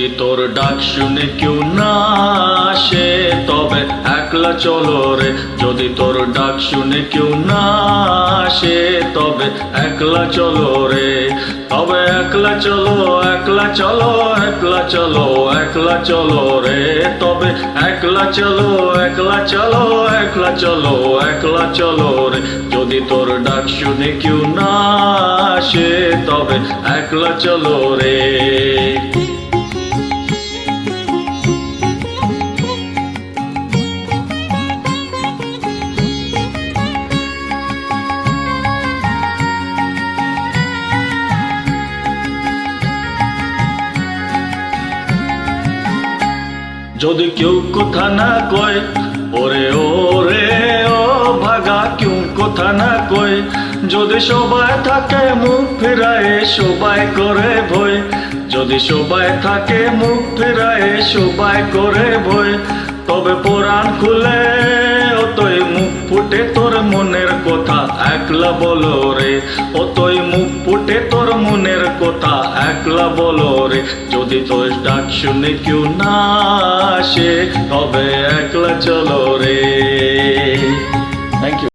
যদি তোর ডাক শুনে কেউ না আসে তবে একলা চলো রে। যদি তোর ডাক শুনে কেউ না আসে তবে একলা চলো রে। তবে একলা চলো, একলা চলো, একলা চলো, একলা চলো রে। তবে একলা চলো, একলা চলো, একলা চলো, একলা চলো রে। যদি তোর ডাক শুনে কেউ না আসে তবে একলা চলো রে। যদি কেউ কথা না কয় ওরে ওরে ও ভাগা, কেউ কথা না কয়। যদি সবাই থাকে মুখ ফিরায় সবাই করে ভয়। যদি সবাই থাকে মুখ ফিরায় সবাই করে ভয়। তবে পুরাণ খুলে অতই মুখ ফুটে তোর মনের কথা একলা বলো রে। অতই মুখ ফুটে তোর মনের কথা একলা বলো রে। যদি তোর ডাক শুনে কেউ না আসে তবে একলা চলো রে। Thank you.